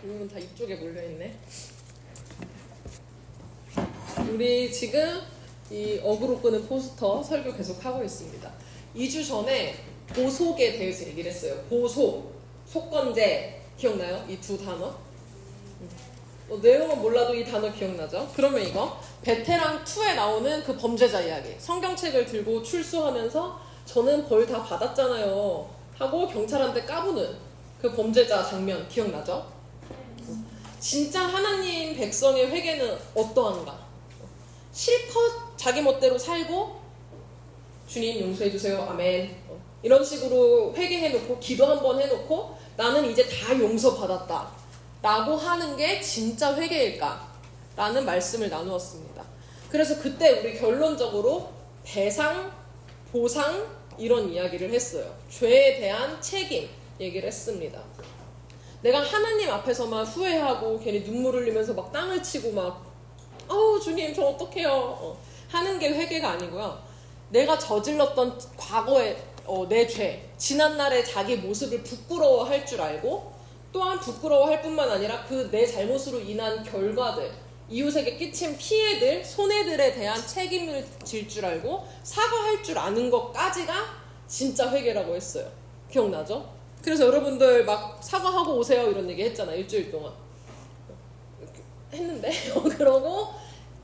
이건 다 이쪽에 몰려있네. 우리 지금 이 어그로 끄는 포스터 설교 계속 하고 있습니다. 2주 전에 보속에 대해서 얘기를 했어요. 보속, 속건제 기억나요? 이 두 단어? 내용은 몰라도 이 단어 기억나죠? 그러면 이거 베테랑 2에 나오는 그 범죄자 이야기, 성경책을 들고 출소하면서 저는 벌 다 받았잖아요 하고 경찰한테 까부는 그 범죄자 장면 기억나죠? 진짜 하나님 백성의 회개는 어떠한가? 실컷 자기 멋대로 살고 주님 용서해주세요 아멘 이런 식으로 회개해놓고 기도 한번 해놓고 나는 이제 다 용서받았다 라고 하는 게 진짜 회개일까? 라는 말씀을 나누었습니다. 그래서 그때 우리 결론적으로 배상, 보상 이런 이야기를 했어요. 죄에 대한 책임 얘기를 했습니다. 내가 하나님 앞에서만 후회하고 괜히 눈물 흘리면서 막 땅을 치고 막 아우 주님 저 어떡해요 하는 게 회개가 아니고요. 내가 저질렀던 과거의 내 죄, 지난날의 자기 모습을 부끄러워할 줄 알고 또한 부끄러워할 뿐만 아니라 그 내 잘못으로 인한 결과들, 이웃에게 끼친 피해들, 손해들에 대한 책임을 질 줄 알고 사과할 줄 아는 것까지가 진짜 회개라고 했어요. 기억나죠? 그래서 여러분들 막 사과하고 오세요 이런 얘기 했잖아. 일주일 동안 했는데 그러고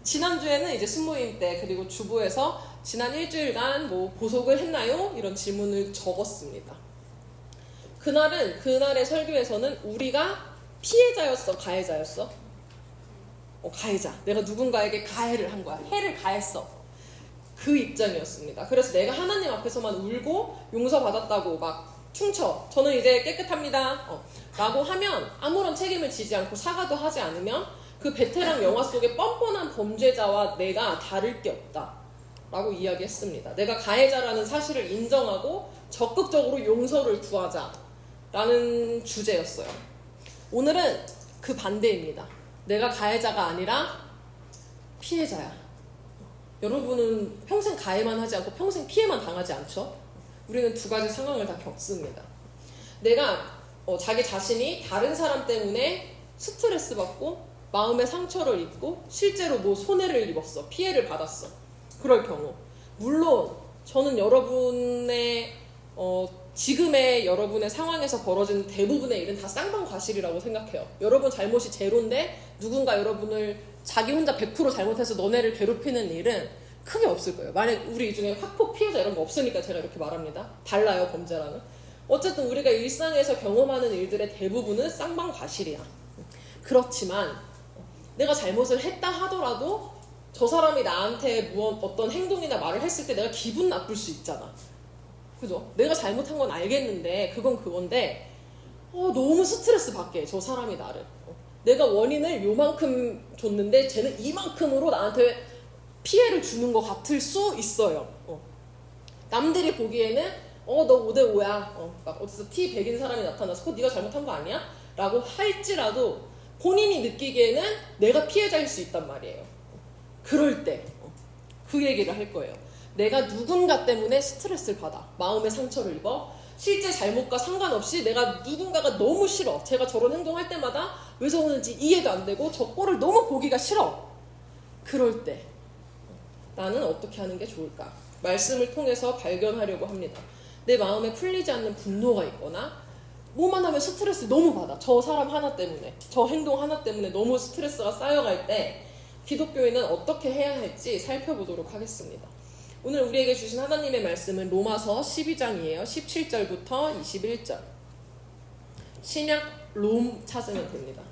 지난주에는 이제 순모임 때 그리고 주부에서 지난 일주일간 뭐 보석을 했나요? 이런 질문을 적었습니다. 그날의 설교에서는 우리가 피해자였어, 가해자였어? 가해자. 내가 누군가에게 가해를 한 거야. 해를 가했어. 그 입장이었습니다. 그래서 내가 하나님 앞에서만 울고 용서받았다고 막 퉁쳐. 저는 이제 깨끗합니다. 라고 하면 아무런 책임을 지지 않고 사과도 하지 않으면 그 베테랑 영화 속의 뻔뻔한 범죄자와 내가 다를 게 없다. 라고 이야기했습니다. 내가 가해자라는 사실을 인정하고 적극적으로 용서를 구하자. 라는 주제였어요. 오늘은 그 반대입니다. 내가 가해자가 아니라 피해자야. 여러분은 평생 가해만 하지 않고 평생 피해만 당하지 않죠? 우리는 두 가지 상황을 다 겪습니다. 내가 자기 자신이 다른 사람 때문에 스트레스 받고 마음의 상처를 입고 실제로 뭐 손해를 입었어. 피해를 받았어. 그럴 경우 물론 저는 여러분의 지금의 여러분의 상황에서 벌어지는 대부분의 일은 다 쌍방과실이라고 생각해요. 여러분 잘못이 제로인데 누군가 여러분을 자기 혼자 100% 잘못해서 너네를 괴롭히는 일은 크게 없을 거예요. 만약 우리 이 중에 학폭 피해자 이런 거 없으니까 제가 이렇게 말합니다. 달라요, 범죄랑은. 어쨌든 우리가 일상에서 경험하는 일들의 대부분은 쌍방과실이야. 그렇지만 내가 잘못을 했다 하더라도 저 사람이 나한테 어떤 행동이나 말을 했을 때 내가 기분 나쁠 수 있잖아. 그죠? 내가 잘못한 건 알겠는데 그건 그건데 너무 스트레스 받게 저 사람이 나를 내가 원인을 요만큼 줬는데 쟤는 이만큼으로 나한테 피해를 주는 것 같을 수 있어요. 남들이 보기에는 너 5대5야 막 어디서 티 백인 사람이 나타나서 그거 네가 잘못한 거 아니야? 라고 할지라도 본인이 느끼기에는 내가 피해자일 수 있단 말이에요. 그럴 때 그 얘기를 할 거예요. 내가 누군가 때문에 스트레스를 받아. 마음의 상처를 입어. 실제 잘못과 상관없이 내가 누군가가 너무 싫어. 제가 저런 행동할 때마다 왜 저러는지 이해도 안 되고 저 꼴을 너무 보기가 싫어. 그럴 때 나는 어떻게 하는 게 좋을까? 말씀을 통해서 발견하려고 합니다. 내 마음에 풀리지 않는 분노가 있거나 뭐만 하면 스트레스 너무 받아. 저 사람 하나 때문에, 저 행동 하나 때문에 너무 스트레스가 쌓여갈 때 기독교인은 어떻게 해야 할지 살펴보도록 하겠습니다. 오늘 우리에게 주신 하나님의 말씀은 로마서 12장이에요. 17절부터 21절. 신약 롬 찾으면 됩니다.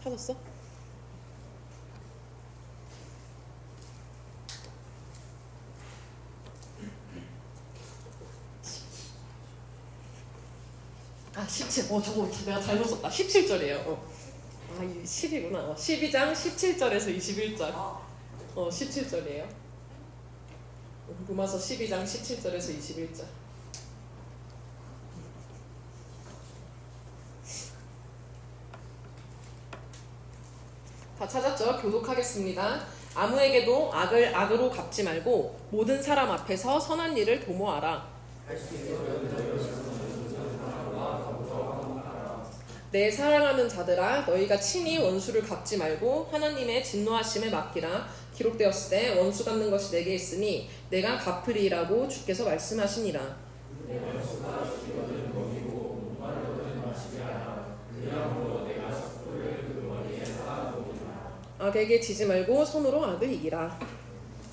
찾았어? 아 17. 저거 내가 잘못 썼다. 17절이에요. 이게 10이구나. 12장 17절에서 21절. 17절이에요. 로마서 12장 17절에서 21절. 다 찾았죠? 교독하겠습니다. 아무에게도 악을 악으로 갚지 말고 모든 사람 앞에서 선한 일을 도모하라. 내 사랑하는 자들아, 너희가 친히 원수를 갚지 말고 하나님의 진노하심에 맡기라. 기록되었을 때 원수 갚는 것이 내게 있으니 내가 갚으리라고 주께서 말씀하시니라. 악에게 지지 말고 손으로 악을 이기라.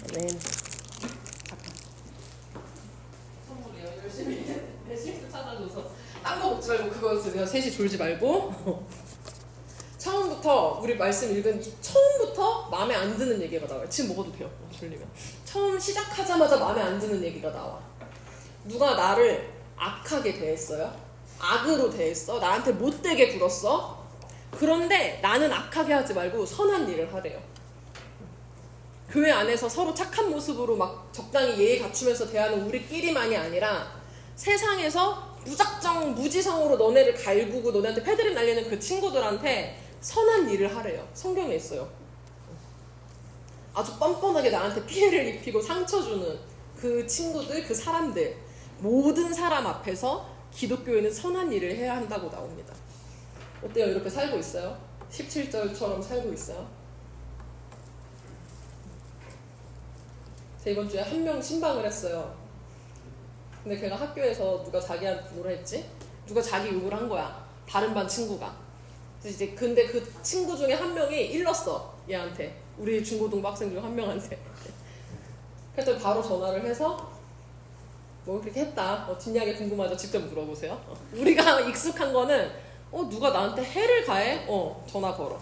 아멘. 선물이에요. 열심히 실수 찾아줘서 딴 거 먹지 말고 그거 드세요. 셋이 졸지 말고. 처음부터 우리 말씀 읽은 처음부터 마음에 안 드는 얘기가 나와요. 지금 먹어도 돼요. 졸리면. 처음 시작하자마자 마음에 안 드는 얘기가 나와. 누가 나를 악하게 대했어요? 악으로 대했어? 나한테 못되게 굴었어? 그런데 나는 악하게 하지 말고 선한 일을 하래요. 교회 안에서 서로 착한 모습으로 막 적당히 예의 갖추면서 대하는 우리끼리만이 아니라 세상에서 무작정 무지성으로 너네를 갈구고 너네한테 패드립 날리는 그 친구들한테 선한 일을 하래요. 성경에 있어요. 아주 뻔뻔하게 나한테 피해를 입히고 상처 주는 그 친구들, 그 사람들, 모든 사람 앞에서 기독교에는 선한 일을 해야 한다고 나옵니다. 어때요? 이렇게 살고 있어요? 17절처럼 살고 있어요? 제가 이번 주에 한 명 신방을 했어요. 근데 걔가 학교에서 누가 자기한테 뭐라 했지? 누가 자기 욕을 한 거야. 다른 반 친구가. 그래서 이제 근데 그 친구 중에 한 명이 일렀어. 얘한테. 우리 중고등부 학생 중 한 명한테. 그래서 바로 전화를 해서 뭐 그렇게 했다. 뒷이야기 궁금하죠? 직접 물어보세요. 우리가 익숙한 거는 누가 나한테 해를 가해? 전화 걸어.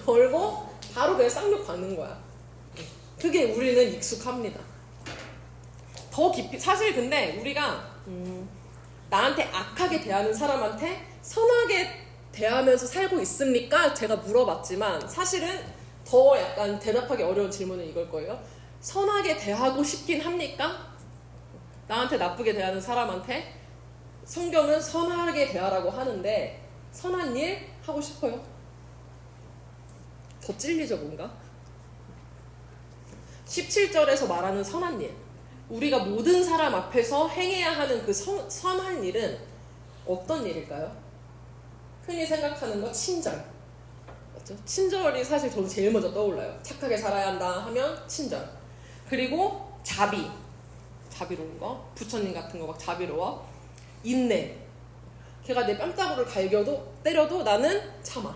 걸고 바로 그냥 쌍욕 받는 거야. 그게 우리는 익숙합니다. 더 깊이 사실 근데 우리가 나한테 악하게 대하는 사람한테 선하게 대하면서 살고 있습니까? 제가 물어봤지만 사실은 더 약간 대답하기 어려운 질문은 이걸 거예요. 선하게 대하고 싶긴 합니까? 나한테 나쁘게 대하는 사람한테 성경은 선하게 대하라고 하는데 선한 일 하고 싶어요? 더 찔리죠 뭔가? 17절에서 말하는 선한 일, 우리가 모든 사람 앞에서 행해야 하는 그 선한 일은 어떤 일일까요? 흔히 생각하는 거 친절, 맞죠? 친절이 사실 저도 제일 먼저 떠올라요. 착하게 살아야 한다 하면 친절. 그리고 자비로운 거, 부처님 같은 거 막 자비로워. 인내. 걔가 내 뺨따구를 때려도 나는 참아요.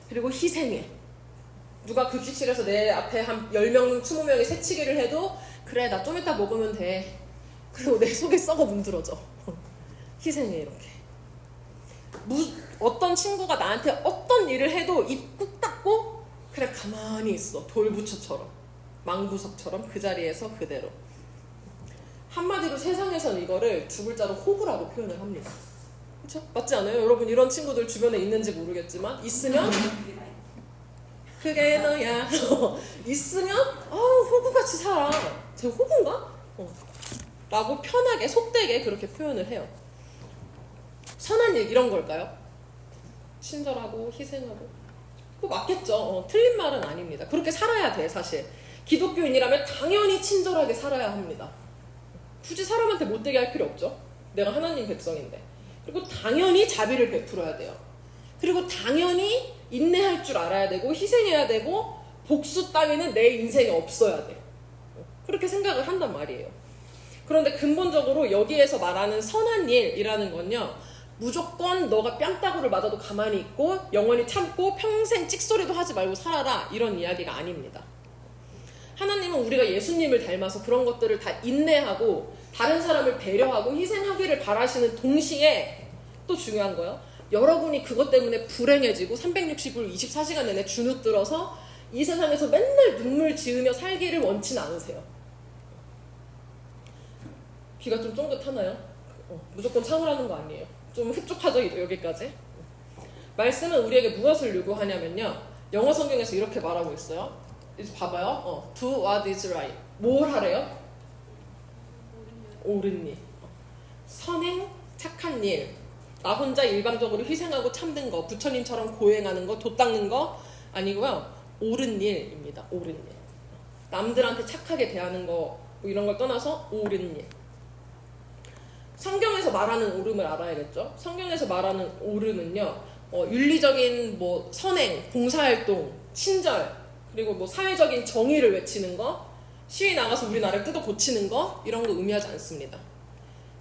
그리고 희생해. 누가 급식실에서 내 앞에 한 10명, 20명이 새치기를 해도 그래 나 좀 이따 먹으면 돼. 그리고 내 속에 썩어 문드러져. 희생해 이렇게. 어떤 친구가 나한테 어떤 일을 해도 입 꾹 닫고 그래 가만히 있어. 돌부처처럼, 망부석처럼 그 자리에서 그대로. 한마디로 세상에서는 이거를 두 글자로 호구라고 표현을 합니다. 그렇죠? 맞지 않아요? 여러분 이런 친구들 주변에 있는지 모르겠지만 있으면 그게 너야. 있으면 호구같이 살아. 쟤 호구인가? 라고 편하게 속되게 그렇게 표현을 해요. 선한 일 이런 걸까요? 친절하고 희생하고 그거 맞겠죠. 틀린 말은 아닙니다. 그렇게 살아야 돼. 사실 기독교인이라면 당연히 친절하게 살아야 합니다. 굳이 사람한테 못되게 할 필요 없죠. 내가 하나님 백성인데. 그리고 당연히 자비를 베풀어야 돼요. 그리고 당연히 인내할 줄 알아야 되고 희생해야 되고 복수 따위는 내 인생에 없어야 돼. 그렇게 생각을 한단 말이에요. 그런데 근본적으로 여기에서 말하는 선한 일이라는 건요, 무조건 너가 뺨따구를 맞아도 가만히 있고 영원히 참고 평생 찍소리도 하지 말고 살아라 이런 이야기가 아닙니다. 하나님은 우리가 예수님을 닮아서 그런 것들을 다 인내하고 다른 사람을 배려하고 희생하기를 바라시는 동시에 또 중요한 거요, 여러분이 그것 때문에 불행해지고 360일 24시간 내내 주눅들어서 이 세상에서 맨날 눈물 지으며 살기를 원치는 않으세요. 귀가 좀 쫑긋하나요? 무조건 참으라는 거 아니에요. 좀 흡족하죠 여기까지. 말씀은 우리에게 무엇을 요구하냐면요, 영어 성경에서 이렇게 말하고 있어요. 이제 봐봐요. Do what is right. 뭘 하래요? 옳은 일. 선행, 착한 일. 나 혼자 일방적으로 희생하고 참는 거, 부처님처럼 고행하는 거, 돛 닦는 거 아니고요. 옳은 일입니다. 옳은 일. 남들한테 착하게 대하는 거 뭐 이런 걸 떠나서 옳은 일. 성경에서 말하는 옳음을 알아야겠죠. 성경에서 말하는 옳음은요, 윤리적인 뭐 선행, 봉사활동, 친절, 그리고 뭐 사회적인 정의를 외치는 거, 시위 나가서 우리나라를 뜯어 고치는 거 이런 거 의미하지 않습니다.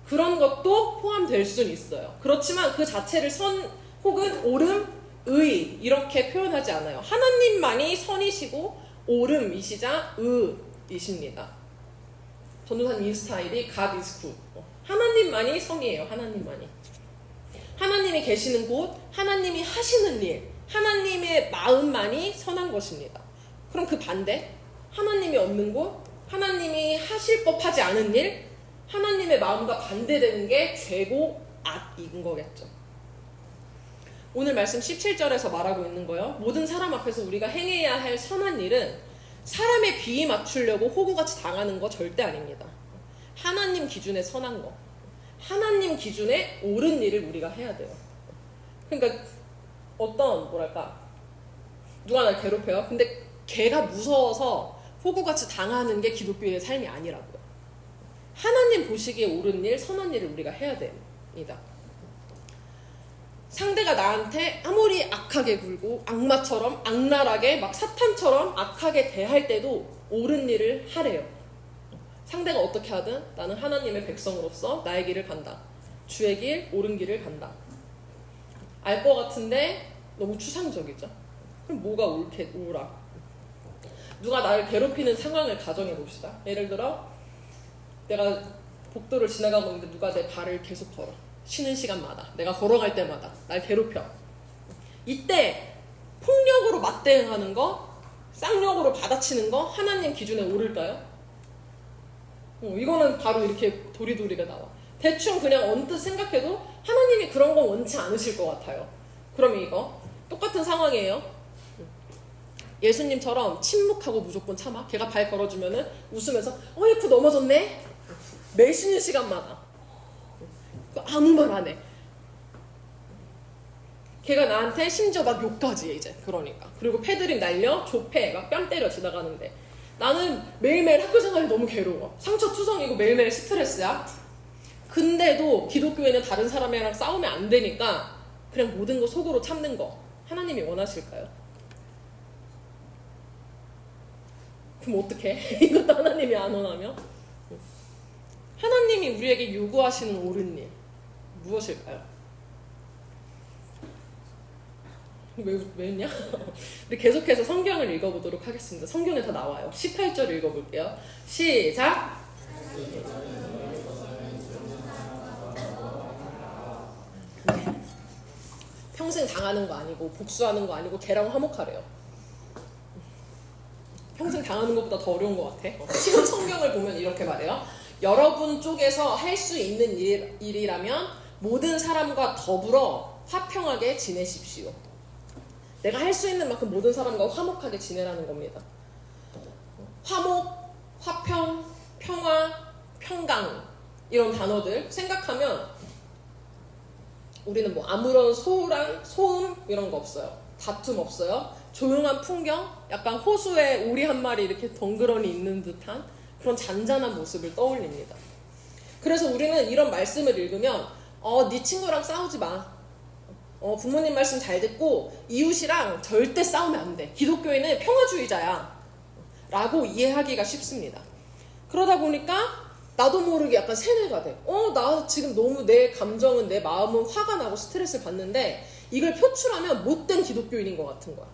그런 것도 포함될 수는 있어요. 그렇지만 그 자체를 선 혹은 옳음, 의 이렇게 표현하지 않아요. 하나님만이 선이시고 옳음이시자 의이십니다. 전도사님 스타일이 God is good. 하나님만이 성이에요. 하나님만이. 하나님이 계시는 곳, 하나님이 하시는 일, 하나님의 마음만이 선한 것입니다. 그럼 그 반대, 하나님이 없는 곳, 하나님이 하실 법하지 않은 일, 하나님의 마음과 반대되는 게 죄고 악인 거겠죠. 오늘 말씀 17절에서 말하고 있는 거예요. 모든 사람 앞에서 우리가 행해야 할 선한 일은 사람의 비위 맞추려고 호구같이 당하는 거 절대 아닙니다. 하나님 기준에 선한 거, 하나님 기준에 옳은 일을 우리가 해야 돼요. 그러니까 어떤 뭐랄까 누가 날 괴롭혀요? 근데 걔가 무서워서 호구같이 당하는 게 기독교의 삶이 아니라고요. 하나님 보시기에 옳은 일, 선한 일을 우리가 해야 됩니다. 상대가 나한테 아무리 악하게 굴고 악마처럼 악랄하게 막 사탄처럼 악하게 대할 때도 옳은 일을 하래요. 상대가 어떻게 하든 나는 하나님의 백성으로서 나의 길을 간다. 주의 길, 옳은 길을 간다. 알 것 같은데 너무 추상적이죠. 그럼 뭐가 옳아? 누가 나를 괴롭히는 상황을 가정해 봅시다. 예를 들어 내가 복도를 지나가고 있는데 누가 내 발을 계속 걸어. 쉬는 시간마다, 내가 걸어갈 때마다 날 괴롭혀. 이때 폭력으로 맞대응하는 거, 쌍욕으로 받아치는 거 하나님 기준에 옳을까요? 이거는 바로 이렇게 도리도리가 나와. 대충 그냥 언뜻 생각해도 하나님이 그런 건 원치 않으실 것 같아요. 그럼 이거 똑같은 상황이에요. 예수님처럼 침묵하고 무조건 참아. 걔가 발 걸어주면은 웃으면서 어이쿠 넘어졌네. 매 쉬는 시간마다 아무 말 안 해. 걔가 나한테 심지어 막 욕까지 해 이제. 그러니까 그리고 패드립 날려 조패 막 뺨 때려 지나가는데 나는 매일매일 학교 생활이 너무 괴로워. 상처투성이고 매일매일 스트레스야. 근데도 기독교에는 다른 사람이랑 싸우면 안 되니까 그냥 모든 거 속으로 참는 거 하나님이 원하실까요? 그럼 어떡해? 이것도 하나님이 안 원하면? 하나님이 우리에게 요구하시는 옳은 일 무엇일까요? 왜 했냐? 우리 계속해서 성경을 읽어보도록 하겠습니다. 성경에 다 나와요. 18절 읽어볼게요. 시작! 평생 당하는 거 아니고 복수하는 거 아니고 걔랑 화목하래요. 평생 당하는 것보다 더 어려운 것 같아. 지금 성경을 보면 이렇게 말해요. 여러분 쪽에서 할 수 있는 일이라면 모든 사람과 더불어 화평하게 지내십시오. 내가 할 수 있는 만큼 모든 사람과 화목하게 지내라는 겁니다. 화목, 화평, 평화, 평강 이런 단어들 생각하면 우리는 뭐 아무런 소음 이런 거 없어요. 다툼 없어요. 조용한 풍경, 약간 호수에 오리 한 마리 이렇게 덩그러니 있는 듯한 그런 잔잔한 모습을 떠올립니다. 그래서 우리는 이런 말씀을 읽으면 네 친구랑 싸우지 마. 부모님 말씀 잘 듣고 이웃이랑 절대 싸우면 안 돼. 기독교인은 평화주의자야. 라고 이해하기가 쉽습니다. 그러다 보니까 나도 모르게 약간 세뇌가 돼. 나 지금 너무 내 감정은 내 마음은 화가 나고 스트레스를 받는데 이걸 표출하면 못된 기독교인인 것 같은 거야.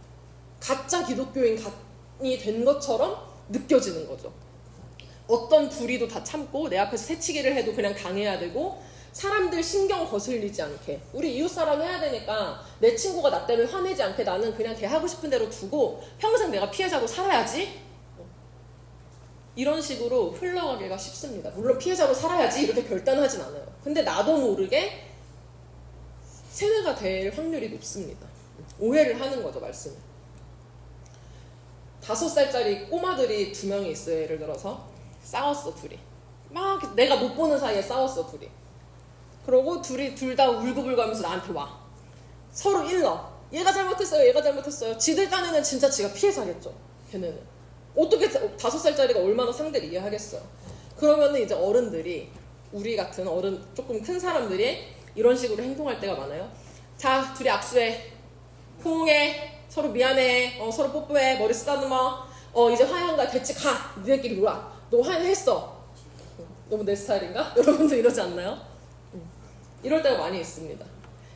가짜 기독교인이 된 것처럼 느껴지는 거죠. 어떤 불의도 다 참고 내 앞에서 새치기를 해도 그냥 당해야 되고 사람들 신경 거슬리지 않게 우리 이웃사랑 해야 되니까 내 친구가 나 때문에 화내지 않게 나는 그냥 걔 하고 싶은 대로 두고 평생 내가 피해자로 살아야지 이런 식으로 흘러가기가 쉽습니다. 물론 피해자로 살아야지 이렇게 결단하진 않아요. 근데 나도 모르게 세뇌가 될 확률이 높습니다. 오해를 하는 거죠, 말씀을. 5살짜리 꼬마들이 2명이 있어요. 예를 들어서 싸웠어, 둘이. 막 내가 못 보는 사이에 싸웠어, 둘이. 그러고 둘 다 울고불고 하면서 나한테 와. 서로 일러. 얘가 잘못했어요. 얘가 잘못했어요. 지들 딴에는 진짜 지가 피해자겠죠. 걔네는. 어떻게 5살짜리가 얼마나 상대를 이해하겠어요. 그러면은 이제 어른들이, 우리 같은 어른 조금 큰 사람들이 이런 식으로 행동할 때가 많아요. 자, 둘이 악수해. 포옹해. 서로 미안해. 서로 뽀뽀해. 머리 쓰다듬어. 이제 화해한 거야. 됐지. 가. 니네끼리 놀아. 너 화해했어. 너무 내 스타일인가? 여러분도 이러지 않나요? 이럴 때가 많이 있습니다.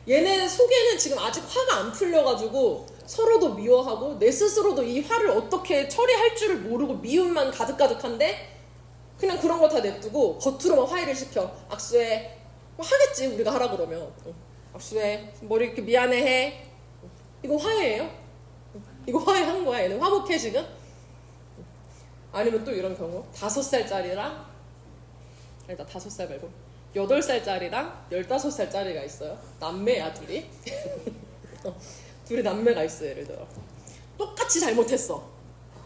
얘네 속에는 지금 아직 화가 안 풀려가지고 서로도 미워하고 내 스스로도 이 화를 어떻게 처리할 줄을 모르고 미움만 가득가득한데 그냥 그런 거 다 냅두고 겉으로만 화해를 시켜. 악수해. 하겠지, 우리가 하라 그러면. 악수해. 머리 이렇게 미안해 해. 이거 화해예요? 이거 화해한 거야? 얘는 화목해 지금? 아니면 또 이런 경우, 5살짜리랑, 일단 5살 말고 8살짜리랑 15살짜리가 있어요. 남매야, 둘이. 둘이 남매가 있어. 예를 들어 똑같이 잘못했어.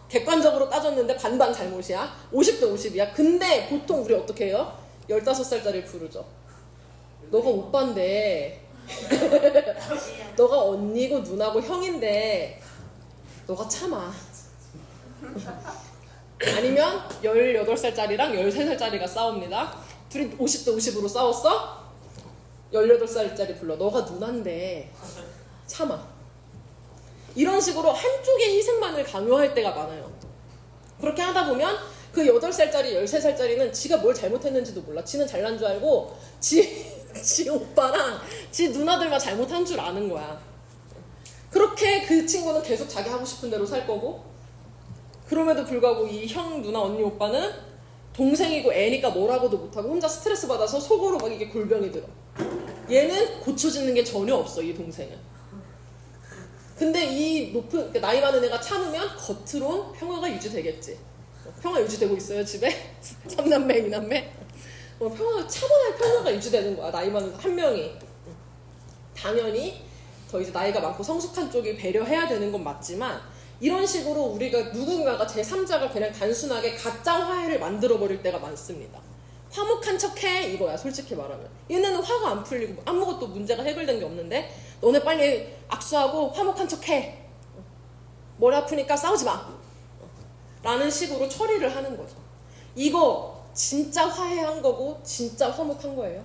객관적으로 따졌는데 반반 잘못이야. 50대 50이야. 근데 보통 우리 어떻게 해요? 15살짜리를 부르죠. 너가 오빠인데 너가 언니고 누나고 형인데 너가 참아. 아니면 18살짜리랑 13살짜리가 싸웁니다. 둘이 50대 50으로 싸웠어? 18살짜리 불러. 너가 누난데 참아. 이런 식으로 한쪽의 희생만을 강요할 때가 많아요. 그렇게 하다 보면 그 8살짜리, 13살짜리는 지가 뭘 잘못했는지도 몰라. 지는 잘난 줄 알고 지 오빠랑 지 누나들만 잘못한 줄 아는 거야. 그렇게 그 친구는 계속 자기 하고 싶은 대로 살 거고, 그럼에도 불구하고 이 형, 누나, 언니, 오빠는 동생이고 애니까 뭐라고도 못하고 혼자 스트레스 받아서 속으로 막 이게 골병이 들어. 얘는 고쳐지는 게 전혀 없어, 이 동생은. 근데 이 높은, 나이 많은 애가 참으면 겉으론 평화가 유지되겠지. 평화 유지되고 있어요, 집에? 3남매, 2남매? 차분하게 평화가 유지되는 거야, 나이 많은 한 명이. 당연히 더 이제 나이가 많고 성숙한 쪽이 배려해야 되는 건 맞지만, 이런 식으로 우리가 누군가가 제3자가 그냥 단순하게 가짜 화해를 만들어버릴 때가 많습니다. 화목한 척해 이거야, 솔직히 말하면. 얘네는 화가 안 풀리고 아무것도 문제가 해결된 게 없는데 너네 빨리 악수하고 화목한 척해. 머리 아프니까 싸우지 마. 라는 식으로 처리를 하는 거죠. 이거 진짜 화해한 거고 진짜 화목한 거예요?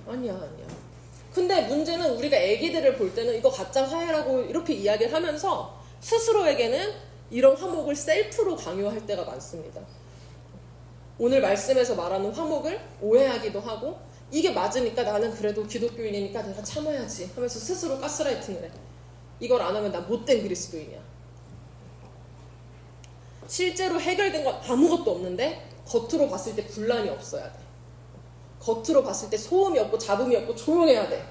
아니야. 근데 문제는 우리가 애기들을 볼 때는 이거 가짜 화해라고 이렇게 이야기를 하면서 스스로에게는 이런 화목을 셀프로 강요할 때가 많습니다. 오늘 말씀에서 말하는 화목을 오해하기도 하고, 이게 맞으니까 나는 그래도 기독교인이니까 내가 참아야지 하면서 스스로 가스라이팅을 해. 이걸 안 하면 나 못된 그리스도인이야. 실제로 해결된 건 아무것도 없는데 겉으로 봤을 때 분란이 없어야 돼. 겉으로 봤을 때 소음이 없고 잡음이 없고 조용해야 돼.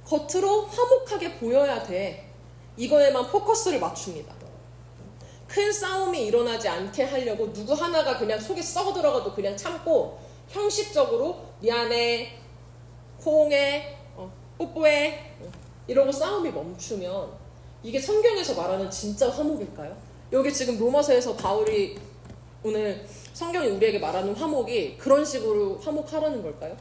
겉으로 화목하게 보여야 돼. 이거에만 포커스를 맞춥니다. 큰 싸움이 일어나지 않게 하려고 누구 하나가 그냥 속에 썩어 들어가도 그냥 참고 형식적으로 미안해, 포옹해, 뽀뽀해 이러고 싸움이 멈추면 이게 성경에서 말하는 진짜 화목일까요? 여기 지금 로마서에서 바울이 오늘 성경이 우리에게 말하는 화목이 그런 식으로 화목하라는 걸까요?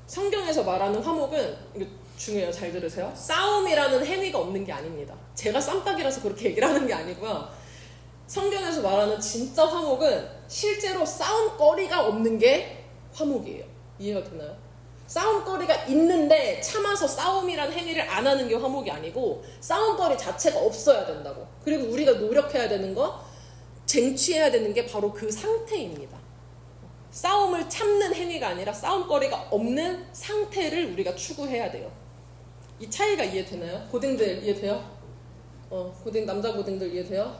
성경에서 말하는 화목은, 이게 중요해요, 잘 들으세요. 싸움이라는 행위가 없는 게 아닙니다. 제가 쌈딱이라서 그렇게 얘기를 하는 게 아니고요. 성경에서 말하는 진짜 화목은 실제로 싸움거리가 없는 게 화목이에요. 이해가 되나요? 싸움거리가 있는데 참아서 싸움이란 행위를 안 하는 게 화목이 아니고, 싸움거리 자체가 없어야 된다고. 그리고 우리가 노력해야 되는 거, 쟁취해야 되는 게 바로 그 상태입니다. 싸움을 참는 행위가 아니라 싸움거리가 없는 상태를 우리가 추구해야 돼요. 이 차이가 이해되나요? 고딩들 이해돼요? 남자 고딩들 이해돼요?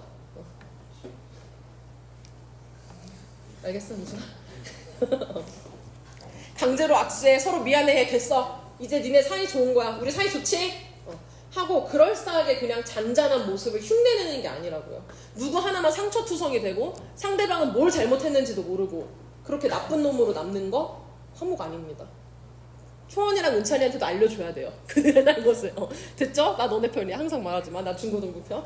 알겠어, 무슨? 강제로 악수해, 서로 미안해, 됐어. 이제 니네 사이 좋은 거야. 우리 사이 좋지? 하고 그럴싸하게 그냥 잔잔한 모습을 흉내내는 게 아니라고요. 누구 하나만 상처투성이 되고 상대방은 뭘 잘못했는지도 모르고 그렇게 나쁜 놈으로 남는 거 화목 아닙니다. 초원이랑 은찬이한테도 알려줘야 돼요. 그들의 날 것을. 됐죠? 나 너네 편이야. 항상 말하지만 나 중고등부 편.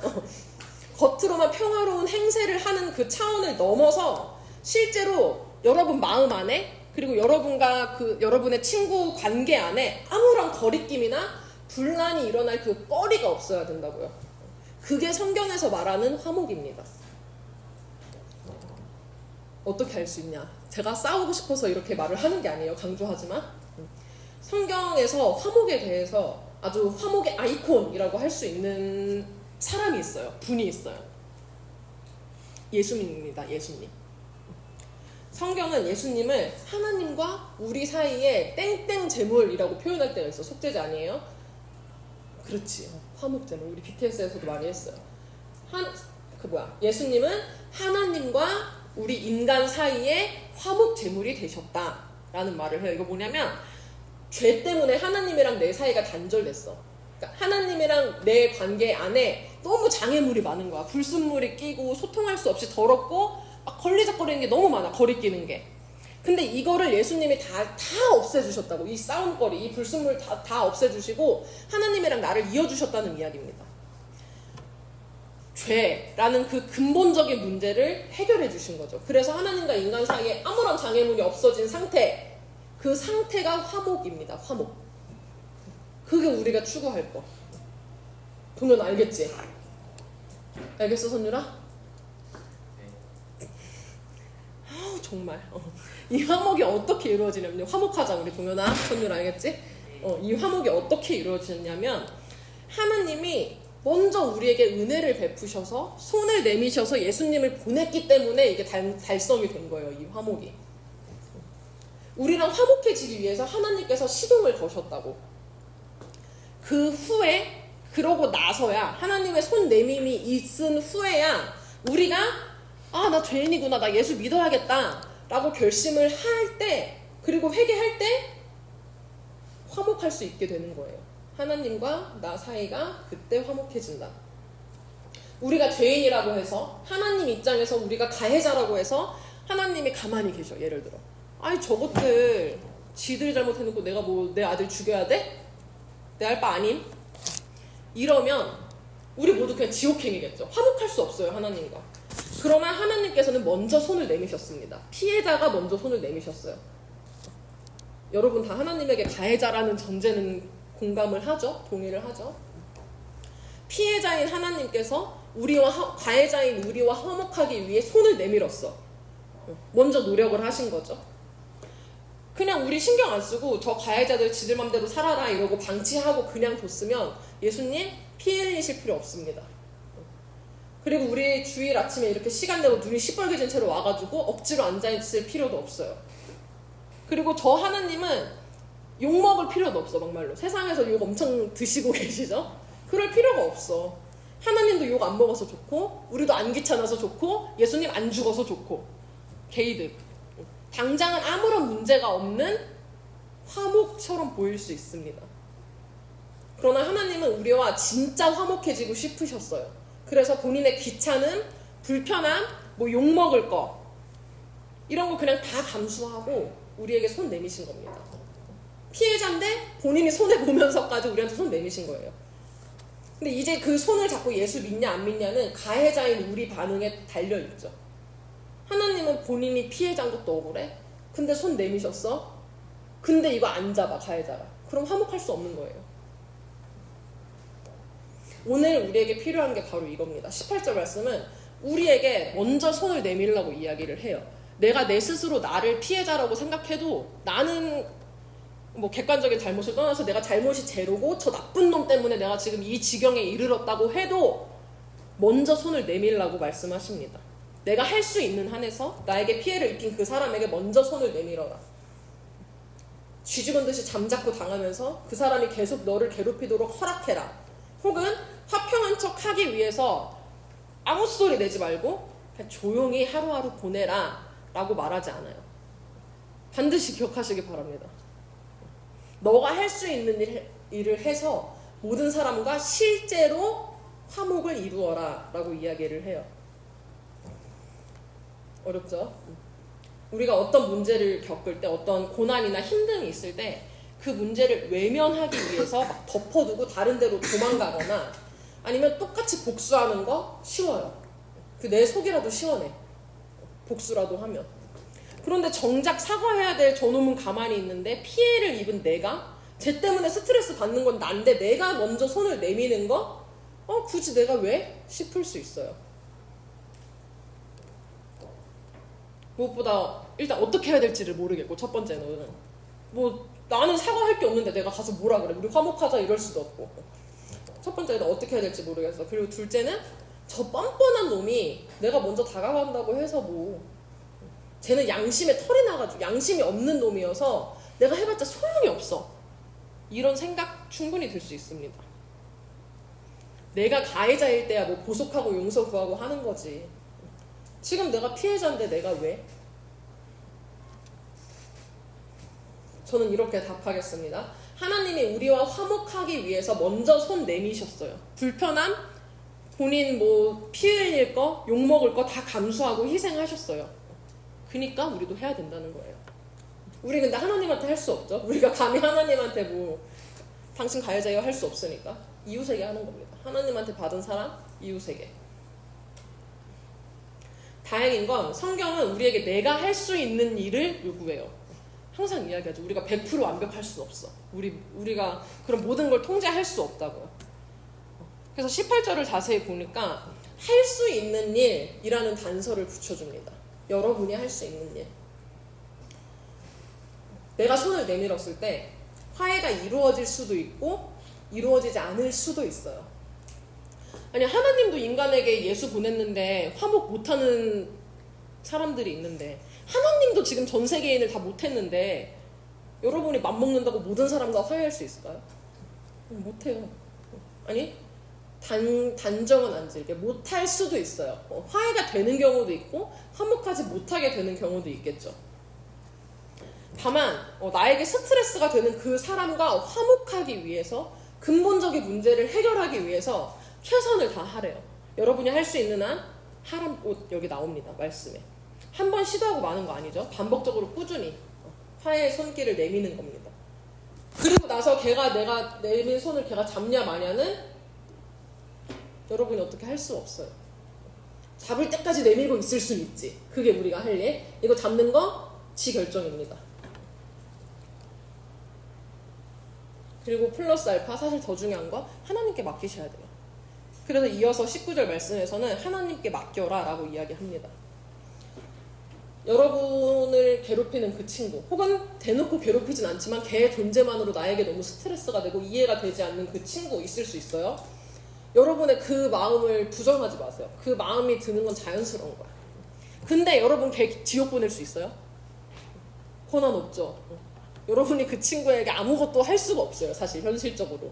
겉으로만 평화로운 행세를 하는 그 차원을 넘어서 실제로 여러분 마음 안에 그리고 여러분과 여러분의 친구 관계 안에 아무런 거리낌이나 분란이 일어날 그 꺼리가 없어야 된다고요. 그게 성경에서 말하는 화목입니다. 어떻게 할 수 있냐? 제가 싸우고 싶어서 이렇게 말을 하는 게 아니에요. 강조하지만 성경에서 화목에 대해서 아주 화목의 아이콘이라고 할 수 있는 사람이 있어요. 분이 있어요. 예수님입니다. 예수님. 성경은 예수님을 하나님과 우리 사이에 땡땡 제물이라고 표현할 때가 있어. 속죄제 아니에요? 그렇지. 화목제물. 우리 BTS에서도 많이 했어요. 예수님은 하나님과 우리 인간 사이에 화목제물이 되셨다라는 말을 해요. 이거 뭐냐면 죄 때문에 하나님이랑 내 사이가 단절됐어. 그러니까 하나님이랑 내 관계 안에 너무 장애물이 많은 거야. 불순물이 끼고 소통할 수 없이 더럽고 막 걸리적거리는 게 너무 많아. 거리끼는 게. 근데 이거를 예수님이 다 없애주셨다고. 이 싸움거리, 이 불순물 다 없애주시고 하나님이랑 나를 이어주셨다는 이야기입니다. 죄라는 그 근본적인 문제를 해결해 주신 거죠. 그래서 하나님과 인간 사이에 아무런 장애물이 없어진 상태, 그 상태가 화목입니다. 화목. 그게 우리가 추구할 거. 보면 알겠지? 알겠어, 선율아? 정말 이 화목이 어떻게 이루어지냐면, 화목하자 우리 동현아, 선율 알겠지? 이 화목이 어떻게 이루어지냐면 하나님이 먼저 우리에게 은혜를 베푸셔서 손을 내미셔서 예수님을 보냈기 때문에 이게 달성이 된 거예요. 이 화목이. 우리랑 화목해지기 위해서 하나님께서 시동을 거셨다고. 그 후에, 그러고 나서야, 하나님의 손 내밈이 있은 후에야 우리가 나 죄인이구나, 나 예수 믿어야겠다 라고 결심을 할 때, 그리고 회개할 때 화목할 수 있게 되는 거예요. 하나님과 나 사이가 그때 화목해진다. 우리가 죄인이라고 해서, 하나님 입장에서 우리가 가해자라고 해서 하나님이 가만히 계셔. 예를 들어, 아니 저것들 지들이 잘못해놓고 내가 뭐 내 아들 죽여야 돼? 내 할 바 아님? 이러면 우리 모두 그냥 지옥행이겠죠. 화목할 수 없어요, 하나님과. 그러나 하나님께서는 먼저 손을 내미셨습니다. 피해자가 먼저 손을 내미셨어요. 여러분 다 하나님에게 가해자라는 전제는 공감을 하죠? 동의를 하죠? 피해자인 하나님께서 가해자인 우리와 화목하기 위해 손을 내밀었어. 먼저 노력을 하신 거죠. 그냥 우리 신경 안 쓰고 저 가해자들 지들 맘대로 살아라 이러고 방치하고 그냥 뒀으면 예수님 피 흘리실 필요 없습니다. 그리고 우리 주일 아침에 이렇게 시간 내고 눈이 시뻘개진 채로 와가지고 억지로 앉아있을 필요도 없어요. 그리고 저 하나님은 욕 먹을 필요도 없어. 막말로 세상에서 욕 엄청 드시고 계시죠? 그럴 필요가 없어. 하나님도 욕 안 먹어서 좋고, 우리도 안 귀찮아서 좋고, 예수님 안 죽어서 좋고, 게이득. 당장은 아무런 문제가 없는 화목처럼 보일 수 있습니다. 그러나 하나님은 우리와 진짜 화목해지고 싶으셨어요. 그래서 본인의 귀찮음, 불편함, 뭐 욕먹을 거 이런 거 그냥 다 감수하고 우리에게 손 내미신 겁니다. 피해자인데 본인이 손해보면서까지 우리한테 손 내미신 거예요. 근데 이제 그 손을 잡고 예수 믿냐 안 믿냐는 가해자인 우리 반응에 달려있죠. 하나님은 본인이 피해자인 것도 억울해? 근데 손 내미셨어? 근데 이거 안 잡아, 가해자가. 그럼 화목할 수 없는 거예요. 오늘 우리에게 필요한 게 바로 이겁니다. 18절 말씀은 우리에게 먼저 손을 내밀라고 이야기를 해요. 내가 내 스스로 나를 피해자라고 생각해도 나는 뭐 객관적인 잘못을 떠나서 내가 잘못이 제로고 저 나쁜 놈 때문에 내가 지금 이 지경에 이르렀다고 해도 먼저 손을 내밀라고 말씀하십니다. 내가 할 수 있는 한에서 나에게 피해를 입힌 그 사람에게 먼저 손을 내밀어라. 쥐 죽은 듯이 잠자코 당하면서 그 사람이 계속 너를 괴롭히도록 허락해라. 혹은 화평한 척 하기 위해서 아무 소리 내지 말고 그냥 조용히 하루하루 보내라 라고 말하지 않아요. 반드시 기억하시기 바랍니다. 너가 할 수 있는 일을 해서 모든 사람과 실제로 화목을 이루어라 라고 이야기를 해요. 어렵죠? 우리가 어떤 문제를 겪을 때, 어떤 고난이나 힘듦이 있을 때 그 문제를 외면하기 위해서 막 덮어두고 다른 데로 도망가거나 아니면 똑같이 복수하는 거 쉬워요. 그 내 속이라도 시원해. 복수라도 하면. 그런데 정작 사과해야 될 저놈은 가만히 있는데 피해를 입은 내가 쟤 때문에 스트레스 받는 건 난데 내가 먼저 손을 내미는 거? 굳이 내가 왜? 싶을 수 있어요. 무엇보다 일단 어떻게 해야 될지를 모르겠고, 첫 번째는 나는 사과할 게 없는데 내가 가서 뭐라 그래, 우리 화목하자 이럴 수도 없고. 첫 번째는 어떻게 해야 될지 모르겠어. 그리고 둘째는 저 뻔뻔한 놈이 내가 먼저 다가간다고 해서 쟤는 양심에 털이 나가지고 양심이 없는 놈이어서 내가 해봤자 소용이 없어, 이런 생각 충분히 들 수 있습니다. 내가 가해자일 때야 보석하고 용서 구하고 하는 거지. 지금 내가 피해자인데 내가 왜? 저는 이렇게 답하겠습니다. 하나님이 우리와 화목하기 위해서 먼저 손 내미셨어요. 불편함, 본인 피 흘릴 거, 욕먹을 거 다 감수하고 희생하셨어요. 그러니까 우리도 해야 된다는 거예요. 우리 근데 하나님한테 할 수 없죠. 우리가 감히 하나님한테 당신 가해자예요 할 수 없으니까 이웃에게 하는 겁니다. 하나님한테 받은 사랑, 이웃에게. 다행인 건 성경은 우리에게 내가 할 수 있는 일을 요구해요. 항상 이야기하죠. 우리가 100% 완벽할 수 없어. 우리가 그런 모든 걸 통제할 수 없다고요. 그래서 18절을 자세히 보니까 할 수 있는 일이라는 단서를 붙여줍니다. 여러분이 할 수 있는 일. 내가 손을 내밀었을 때 화해가 이루어질 수도 있고 이루어지지 않을 수도 있어요. 아니, 하나님도 인간에게 예수 보냈는데 화목 못하는 사람들이 있는데, 하나님도 지금 전 세계인을 다 못했는데 여러분이 맘먹는다고 모든 사람과 화해할 수 있을까요? 못해요. 아니, 단정은 안 지게 못할 수도 있어요. 화해가 되는 경우도 있고 화목하지 못하게 되는 경우도 있겠죠. 다만 나에게 스트레스가 되는 그 사람과 화목하기 위해서, 근본적인 문제를 해결하기 위해서 최선을 다하래요. 여러분이 할 수 있는 한 하람 옷 여기 나옵니다. 말씀에. 한 번 시도하고 마는 거 아니죠. 반복적으로 꾸준히 화해의 손길을 내미는 겁니다. 그리고 나서 내가 내민 손을 걔가 잡냐 마냐는 여러분이 어떻게 할 수 없어요. 잡을 때까지 내밀고 있을 수는 있지. 그게 우리가 할 일. 이거 잡는 거 지 결정입니다. 그리고 플러스 알파, 사실 더 중요한 거 하나님께 맡기셔야 돼요. 그래서 이어서 19절 말씀에서는 하나님께 맡겨라 라고 이야기합니다. 여러분을 괴롭히는 그 친구, 혹은 대놓고 괴롭히진 않지만 걔의 존재만으로 나에게 너무 스트레스가 되고 이해가 되지 않는 그 친구 있을 수 있어요. 여러분의 그 마음을 부정하지 마세요. 그 마음이 드는 건 자연스러운 거야. 근데 여러분 걔 지옥 보낼 수 있어요? 권한 없죠. 여러분이 그 친구에게 아무것도 할 수가 없어요. 사실 현실적으로.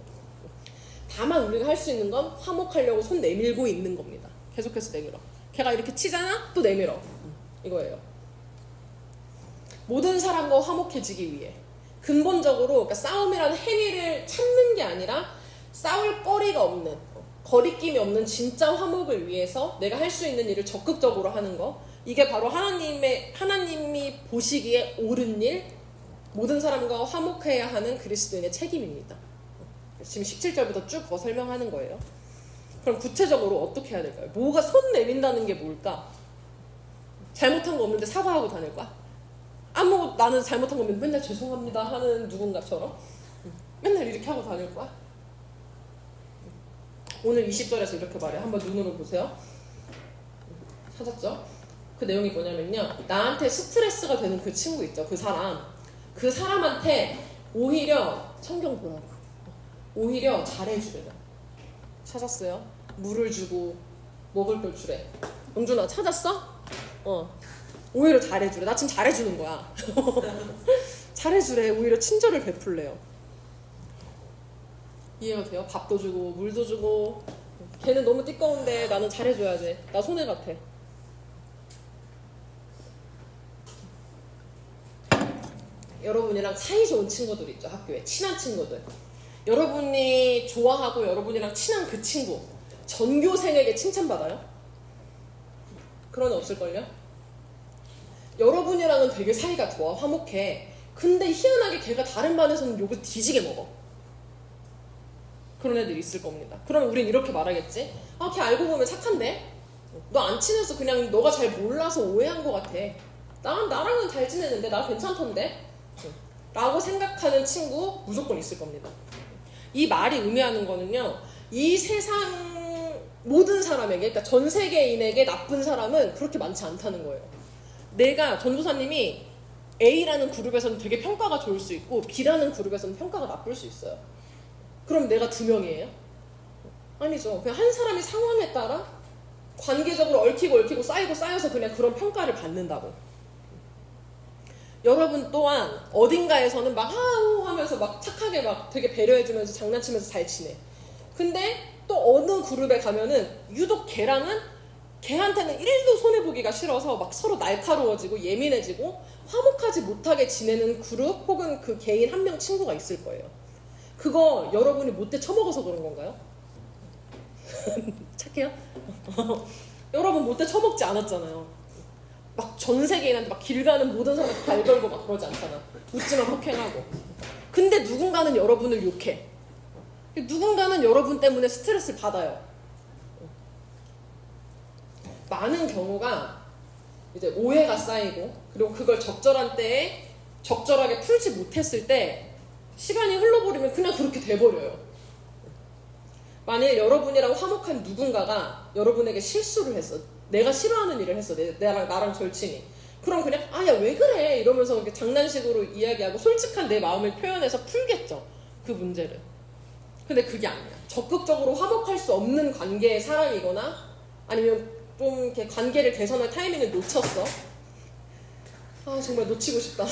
다만 우리가 할 수 있는 건 화목하려고 손 내밀고 있는 겁니다. 계속해서 내밀어. 걔가 이렇게 치잖아? 또 내밀어. 이거예요. 모든 사람과 화목해지기 위해 근본적으로, 그러니까 싸움이라는 행위를 참는 게 아니라 싸울 거리가 없는, 거리낌이 없는 진짜 화목을 위해서 내가 할 수 있는 일을 적극적으로 하는 거, 이게 바로 하나님이 보시기에 옳은 일, 모든 사람과 화목해야 하는 그리스도인의 책임입니다. 지금 17절부터 쭉 더 설명하는 거예요. 그럼 구체적으로 어떻게 해야 될까요? 뭐가 손 내민다는 게 뭘까? 잘못한 거 없는데 사과하고 다닐 거야? 나는 잘못한 거면 맨날 죄송합니다 하는 누군가처럼 맨날 이렇게 하고 다닐 거야? 오늘 20절에서 이렇게 말해요. 한번 눈으로 보세요. 찾았죠? 그 내용이 뭐냐면요, 나한테 스트레스가 되는 그 친구 있죠. 그 사람한테 오히려, 성경 보라고, 오히려 잘해주래요. 찾았어요? 물을 주고 먹을 걸 주래. 영준아 찾았어? 오히려 잘해주래. 나 지금 잘해주는 거야. 잘해주래. 오히려 친절을 베풀래요. 이해가 돼요? 밥도 주고 물도 주고. 걔는 너무 띠꺼운데 나는 잘해줘야 돼. 나 손해 같아. 여러분이랑 사이 좋은 친구들 있죠. 학교에 친한 친구들. 여러분이 좋아하고 여러분이랑 친한 그 친구, 전교생에게 칭찬받아요? 그런 애 없을걸요? 여러분이랑은 되게 사이가 좋아, 화목해. 근데 희한하게 걔가 다른 반에서는 욕을 뒤지게 먹어. 그런 애들 있을 겁니다. 그럼 우린 이렇게 말하겠지? 걔 알고 보면 착한데? 너 안 친해서 그냥 너가 잘 몰라서 오해한 것 같아. 나랑은 잘 지내는데 나 괜찮던데 라고 생각하는 친구 무조건 있을 겁니다. 이 말이 의미하는 거는요, 이 세상 모든 사람에게, 그러니까 전 세계인에게 나쁜 사람은 그렇게 많지 않다는 거예요. 내가 전도사님이 A라는 그룹에서는 되게 평가가 좋을 수 있고 B라는 그룹에서는 평가가 나쁠 수 있어요. 그럼 내가 2명이에요? 아니죠. 그냥 한 사람이 상황에 따라 관계적으로 얽히고 쌓여서 그냥 그런 평가를 받는다고. 여러분 또한 어딘가에서는 막 하우 하면서 막 착하게 막 되게 배려해주면서 장난치면서 잘 지내. 근데 또 어느 그룹에 가면은 유독 걔한테는 1도 손해보기가 싫어서 막 서로 날카로워지고 예민해지고 화목하지 못하게 지내는 그룹 혹은 그 개인 한 명 친구가 있을 거예요. 그거 여러분이 못돼 처먹어서 그런 건가요? 착해요? 여러분 못돼 처먹지 않았잖아요. 막 전 세계인한테 막 길 가는 모든 사람한테 발 걸고 막 그러지 않잖아. 웃지만 폭행하고. 근데 누군가는 여러분을 욕해. 누군가는 여러분 때문에 스트레스를 받아요. 많은 경우가 이제 오해가 쌓이고 그리고 그걸 적절한 때에 적절하게 풀지 못했을 때 시간이 흘러버리면 그냥 그렇게 돼버려요. 만일 여러분이랑 화목한 누군가가 여러분에게 실수를 했어. 내가 싫어하는 일을 했어. 나랑 절친이. 그럼 그냥 야 왜 그래 이러면서 이렇게 장난식으로 이야기하고 솔직한 내 마음을 표현해서 풀겠죠. 그 문제를. 근데 그게 아니야. 적극적으로 화목할 수 없는 관계의 사람이거나 아니면 좀 이렇게 관계를 개선할 타이밍을 놓쳤어. 정말 놓치고 싶다.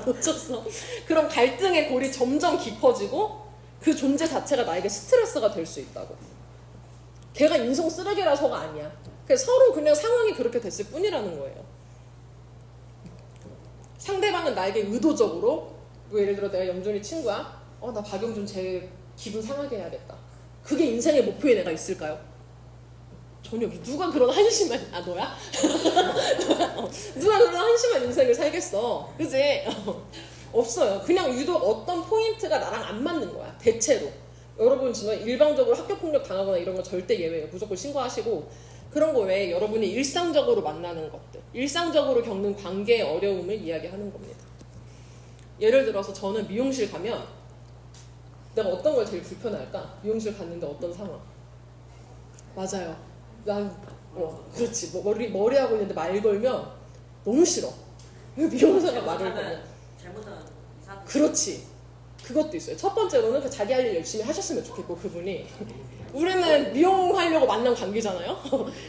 놓쳤어. 그럼 갈등의 골이 점점 깊어지고 그 존재 자체가 나에게 스트레스가 될 수 있다고. 걔가 인성 쓰레기라서가 아니야. 서로 그냥 상황이 그렇게 됐을 뿐이라는 거예요. 상대방은 나에게 의도적으로 예를 들어 내가 영준이 친구야. 나 박영준 쟤 기분 상하게 해야겠다. 그게 인생의 목표에 내가 있을까요? 전혀. 누가 그런 한심한 너야? 누가 그런 한심한 인생을 살겠어. 그지? 없어요. 그냥 유독 어떤 포인트가 나랑 안 맞는 거야. 대체로. 여러분 정말 일방적으로 학교폭력 당하거나 이런 거 절대 예외예요. 무조건 신고하시고. 그런 거 외에 여러분이 일상적으로 만나는 것들, 일상적으로 겪는 관계의 어려움을 이야기하는 겁니다. 예를 들어서 저는 미용실 가면 내가 어떤 걸 제일 불편할까? 미용실 갔는데 어떤 상황? 맞아요. 난 그렇지. 머리하고 있는데 말 걸면 너무 싫어. 미용사가 말을 걸면. 잘못하면 이상. 그렇지. 그것도 있어요. 첫 번째로는 자기 할 일 열심히 하셨으면 좋겠고 그분이. 우리는 미용하려고 만난 관계잖아요.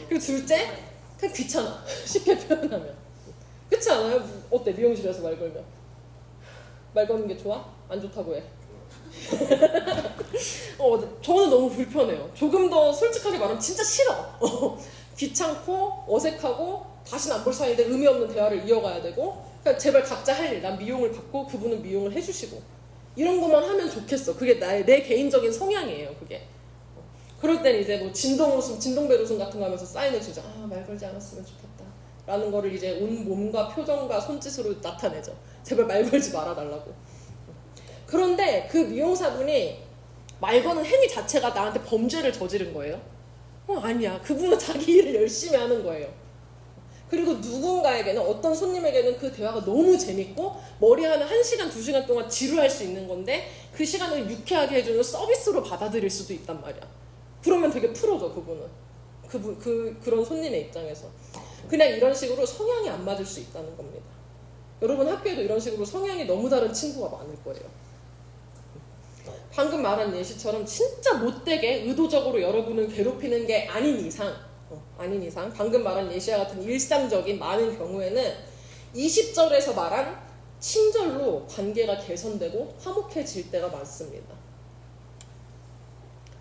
그리고 둘째, 그냥 귀찮아. 쉽게 표현하면. 그렇지 않아요? 어때? 미용실에서 말 걸면. 말 거는 게 좋아? 안 좋다고 해. 저는 너무 불편해요. 조금 더 솔직하게 말하면 진짜 싫어. 귀찮고 어색하고 다시는 안 볼 사이인데 의미 없는 대화를 이어가야 되고 그러니까 제발 각자 할 일, 난 미용을 받고 그분은 미용을 해주시고 이런 것만 하면 좋겠어. 그게 내 개인적인 성향이에요. 그게. 그럴 땐 이제 뭐 진동배로송 같은 거 하면서 사인을 주죠. 말 걸지 않았으면 좋겠다 라는 거를 이제 온 몸과 표정과 손짓으로 나타내죠. 제발 말 걸지 말아달라고. 그런데 그 미용사분이 말 거는 행위 자체가 나한테 범죄를 저지른 거예요? 아니야. 그분은 자기 일을 열심히 하는 거예요. 그리고 누군가에게는 어떤 손님에게는 그 대화가 너무 재밌고 머리하는 1시간, 2시간 동안 지루할 수 있는 건데 그 시간을 유쾌하게 해주는 서비스로 받아들일 수도 있단 말이야. 그러면 되게 풀어져 그분. 그런 손님의 입장에서. 그냥 이런 식으로 성향이 안 맞을 수 있다는 겁니다. 여러분 학교에도 이런 식으로 성향이 너무 다른 친구가 많을 거예요. 방금 말한 예시처럼 진짜 못되게 의도적으로 여러분을 괴롭히는 게 아닌 이상 방금 말한 예시와 같은 일상적인 많은 경우에는 20절에서 말한 친절로 관계가 개선되고 화목해질 때가 많습니다.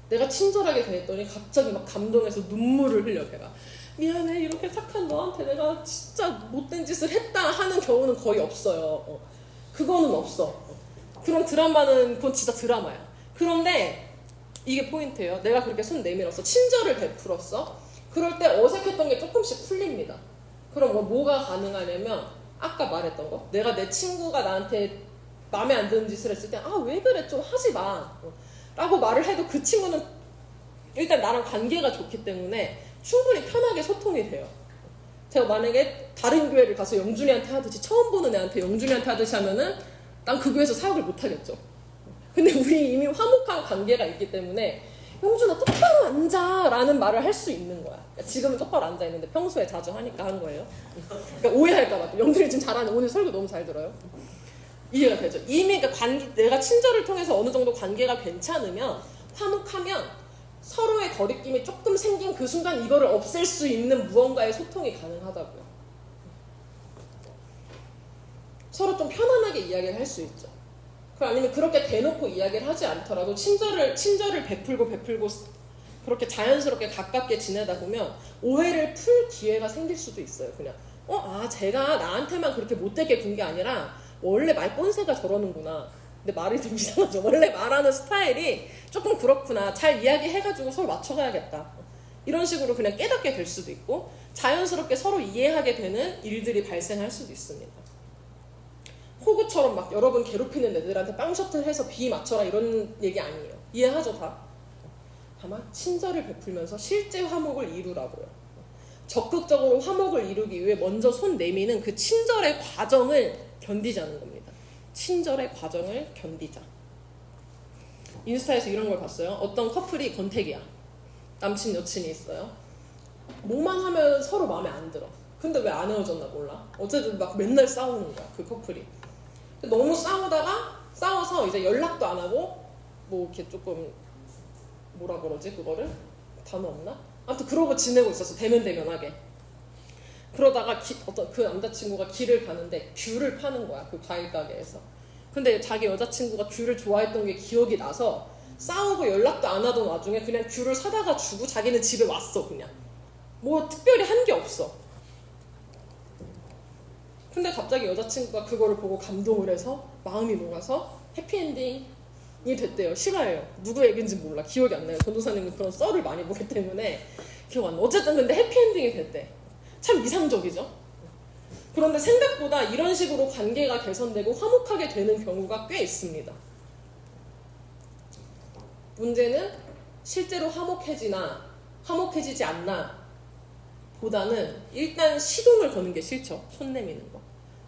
내가 친절하게 대했더니 갑자기 막 감동해서 눈물을 흘려. 걔가 미안해, 이렇게 착한 너한테 내가 진짜 못된 짓을 했다 하는 경우는 거의 없어요. 그거는 없어. 그런 드라마는 그건 진짜 드라마야. 그런데 이게 포인트예요. 내가 그렇게 손 내밀었어. 친절을 베풀었어. 그럴 때 어색했던 게 조금씩 풀립니다. 그럼 뭐가 가능하냐면 아까 말했던 거. 내가 내 친구가 나한테 마음에 안 드는 짓을 했을 때 왜 그래 좀 하지 마 라고 말을 해도 그 친구는 일단 나랑 관계가 좋기 때문에 충분히 편하게 소통이 돼요. 제가 만약에 다른 교회를 가서 영준이한테 하듯이, 처음 보는 애한테 영준이한테 하듯이 하면은 난 그 교회에서 사역을 못 하겠죠. 근데 우리 이미 화목한 관계가 있기 때문에 영준아 똑바로 앉아 라는 말을 할 수 있는 거야. 그러니까 지금은 똑바로 앉아 있는데 평소에 자주 하니까 한 거예요. 그러니까 오해할까 봐. 영준이 지금 잘하는, 오늘 설교 너무 잘 들어요. 이해가 되죠? 이미 그러니까 내가 친절을 통해서 어느 정도 관계가 괜찮으면, 화목하면 서로의 거리낌이 조금 생긴 그 순간 이거를 없앨 수 있는 무언가의 소통이 가능하다고요. 서로 좀 편안하게 이야기를 할 수 있죠. 아니면 그렇게 대놓고 이야기를 하지 않더라도 친절을 베풀고 그렇게 자연스럽게 가깝게 지내다 보면 오해를 풀 기회가 생길 수도 있어요. 그냥 제가 나한테만 그렇게 못되게 군 게 아니라 원래 말본새가 저러는구나. 근데 말이 좀 이상하죠. 원래 말하는 스타일이 조금 그렇구나. 잘 이야기해가지고 서로 맞춰가야겠다. 이런 식으로 그냥 깨닫게 될 수도 있고, 자연스럽게 서로 이해하게 되는 일들이 발생할 수도 있습니다. 호구처럼 막 여러분 괴롭히는 애들한테 빵 셔틀 해서 비 맞춰라 이런 얘기 아니에요. 이해하죠 다? 다만 친절을 베풀면서 실제 화목을 이루라고요. 적극적으로 화목을 이루기 위해 먼저 손 내미는 그 친절의 과정을 견디자는 겁니다. 친절의 과정을 견디자. 인스타에서 이런 걸 봤어요. 어떤 커플이 권태기야. 남친 여친이 있어요. 뭐만 하면 서로 마음에 안 들어. 근데 왜 안 헤어졌나 몰라. 어쨌든 막 맨날 싸우는 거야 그 커플이. 너무 싸워서 이제 연락도 안 하고 뭐 이렇게 조금 뭐라 그러지 그거를? 단어 없나? 아무튼 그러고 지내고 있었어. 대면대면하게. 그러다가 어떤 그 남자친구가 길을 가는데 귤을 파는 거야 그 과일 가게에서. 근데 자기 여자친구가 귤을 좋아했던 게 기억이 나서 싸우고 연락도 안 하던 와중에 그냥 귤을 사다가 주고 자기는 집에 왔어. 그냥 뭐 특별히 한 게 없어. 근데 갑자기 여자친구가 그거를 보고 감동을 해서 마음이 녹아서 해피엔딩이 됐대요. 실화예요. 누구 얘기인지 몰라. 기억이 안 나요. 전도사님은 그런 썰을 많이 보기 때문에 기억 안 나. 어쨌든 근데 해피엔딩이 됐대. 참 이상적이죠? 그런데 생각보다 이런 식으로 관계가 개선되고 화목하게 되는 경우가 꽤 있습니다. 문제는 실제로 화목해지지 않나 보다는 일단 시동을 거는 게 싫죠. 손 내미는 거.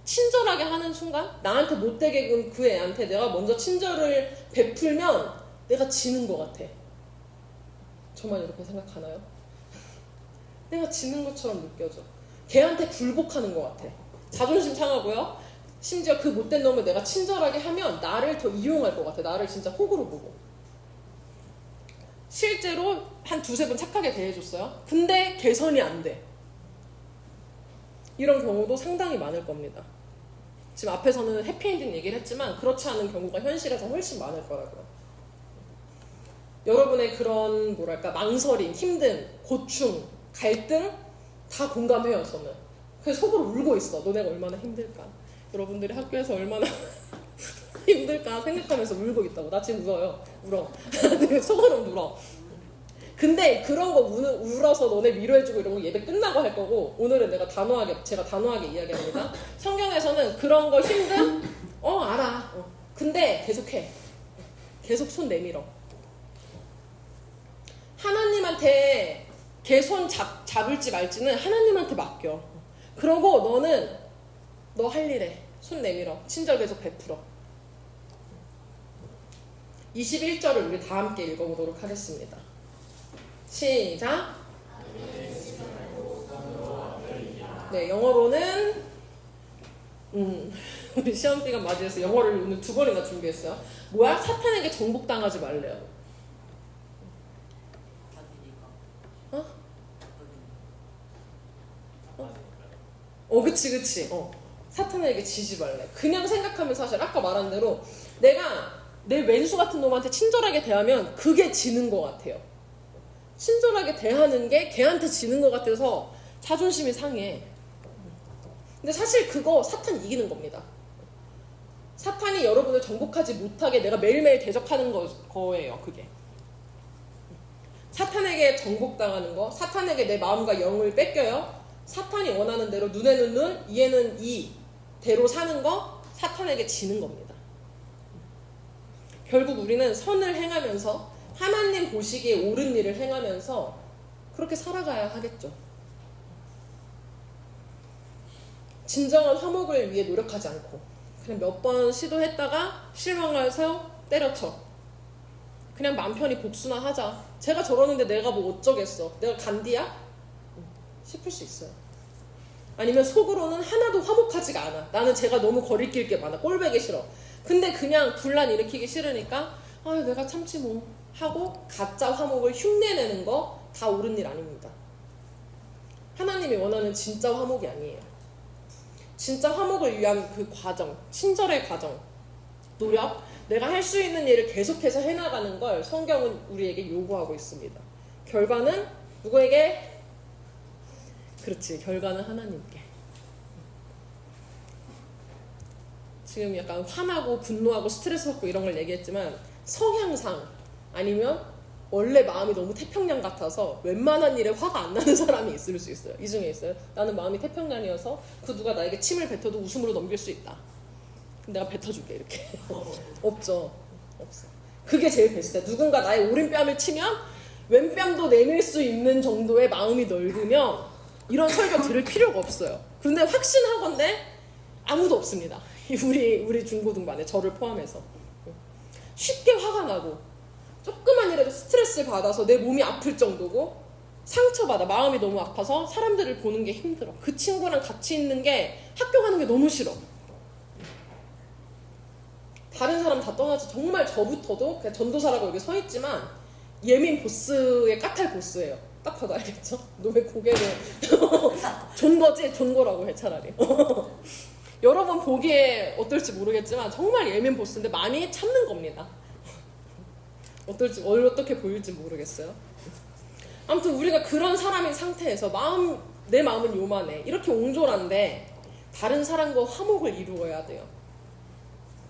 친절하게 하는 순간 나한테 못되게 군 그 애한테 내가 먼저 친절을 베풀면 내가 지는 것 같아. 저만 이렇게 생각하나요? 내가 지는 것처럼 느껴져. 걔한테 굴복하는 것 같아. 자존심 상하고요. 심지어 그 못된 놈을 내가 친절하게 하면 나를 더 이용할 것 같아. 나를 진짜 호구로 보고. 실제로 한 두세 번 착하게 대해줬어요. 근데 개선이 안 돼. 이런 경우도 상당히 많을 겁니다. 지금 앞에서는 해피엔딩 얘기를 했지만 그렇지 않은 경우가 현실에서 훨씬 많을 거라고요. 여러분의 그런 망설임, 힘듦, 고충, 갈등 다 공감해요. 저는. 그래서 속으로 울고 있어. 너네가 얼마나 힘들까. 여러분들이 학교에서 얼마나 힘들까 생각하면서 울고 있다고. 나 지금 울어. 속으로 울어. 근데 그런 거 울어서 너네 위로해주고 이런 거 예배 끝나고 할 거고, 오늘은 제가 단호하게 이야기합니다. 성경에서는 그런 거 힘든? 알아. 근데 계속해. 계속 손 내밀어. 하나님한테 걔 손 잡을지 말지는 하나님한테 맡겨. 그러고 너는 너 할 일에 손 내밀어. 친절 계속 베풀어. 21절을 우리 다 함께 읽어보도록 하겠습니다. 시작. 네, 영어로는 우리 시험기간 맞이해서 영어를 오늘 2번이나 준비했어요. 뭐야? 사탄에게 정복당하지 말래요. 그치. 사탄에게 지지 말래. 그냥 생각하면 사실 아까 말한 대로 내가 내 왼수 같은 놈한테 친절하게 대하면 그게 지는 것 같아요. 친절하게 대하는 게 걔한테 지는 것 같아서 자존심이 상해. 근데 사실 그거 사탄 이기는 겁니다. 사탄이 여러분을 정복하지 못하게 내가 매일매일 대적하는 거예요. 그게. 사탄에게 정복당하는 거, 사탄에게 내 마음과 영을 뺏겨요. 사탄이 원하는 대로 눈에는 눈, 이에는 이대로 사는 거, 사탄에게 지는 겁니다. 결국 우리는 선을 행하면서 하나님 보시기에 옳은 일을 행하면서 그렇게 살아가야 하겠죠. 진정한 화목을 위해 노력하지 않고 그냥 몇 번 시도했다가 실망해서 때려쳐. 그냥 맘 편히 복수나 하자. 제가 저러는데 내가 뭐 어쩌겠어. 내가 간디야? 싶을 수 있어요. 아니면 속으로는 하나도 화목하지가 않아. 나는 제가 너무 거리낄 게 많아. 꼴보기 싫어. 근데 그냥 분란 일으키기 싫으니까 내가 참지 뭐 하고 가짜 화목을 흉내내는 거 다 옳은 일 아닙니다. 하나님이 원하는 진짜 화목이 아니에요. 진짜 화목을 위한 그 과정, 친절의 과정, 노력, 내가 할 수 있는 일을 계속해서 해나가는 걸 성경은 우리에게 요구하고 있습니다. 결과는 누구에게? 그렇지, 결과는 하나님께. 지금 약간 화나고 분노하고 스트레스 받고 이런 걸 얘기했지만 성향상 아니면 원래 마음이 너무 태평양 같아서 웬만한 일에 화가 안 나는 사람이 있을 수 있어요. 이 중에 있어요. 나는 마음이 태평양이어서 그 누가 나에게 침을 뱉어도 웃음으로 넘길 수 있다. 그럼 내가 뱉어줄게 이렇게. 없죠. 없어. 그게 제일 베스트야. 누군가 나의 오른뺨을 치면 왼뺨도 내밀 수 있는 정도의 마음이 넓으면 이런 설교 들을 필요가 없어요. 근데 확신하건대 아무도 없습니다. 우리 중고등반에 저를 포함해서 쉽게 화가 나고 조금만 이라도 스트레스를 받아서 내 몸이 아플 정도고 상처받아 마음이 너무 아파서 사람들을 보는 게 힘들어. 그 친구랑 같이 있는 게 학교 가는 게 너무 싫어. 다른 사람 다 떠나서 정말 저부터도 그냥 전도사라고 여기 서 있지만 예민 보스의 까탈 보스예요. 딱 봐도 알겠죠? 너 왜 고개를 존거지? 존거라고 해 차라리. 여러분 보기에 어떨지 모르겠지만 정말 예민 보스인데 많이 참는 겁니다. 어떻게 보일지 모르겠어요. 아무튼 우리가 그런 사람인 상태에서 내 마음은 요만해. 이렇게 옹졸한데 다른 사람과 화목을 이루어야 돼요.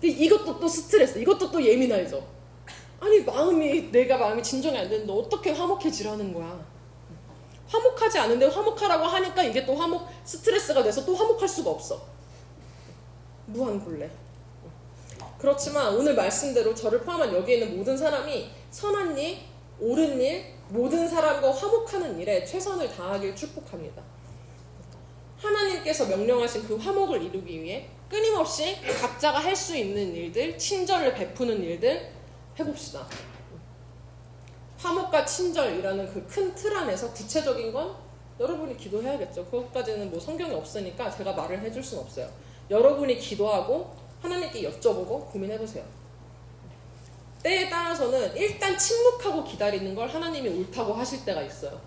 이것도 또 스트레스, 이것도 또 예민하죠. 아니 내가 마음이 진정이 안 되는데 어떻게 화목해지라는 거야. 화목하지 않은데 화목하라고 하니까 이게 또 스트레스가 돼서 또 화목할 수가 없어. 무한굴레. 그렇지만 오늘 말씀대로 저를 포함한 여기 있는 모든 사람이 선한 일, 옳은 일, 모든 사람과 화목하는 일에 최선을 다하길 축복합니다. 하나님께서 명령하신 그 화목을 이루기 위해 끊임없이 각자가 할 수 있는 일들, 친절을 베푸는 일들 해봅시다. 화목과 친절이라는 그 큰 틀 안에서 구체적인 건 여러분이 기도해야겠죠. 그것까지는 뭐 성경이 없으니까 제가 말을 해줄 수는 없어요. 여러분이 기도하고 하나님께 여쭤보고 고민해보세요. 때에 따라서는 일단 침묵하고 기다리는 걸 하나님이 옳다고 하실 때가 있어요.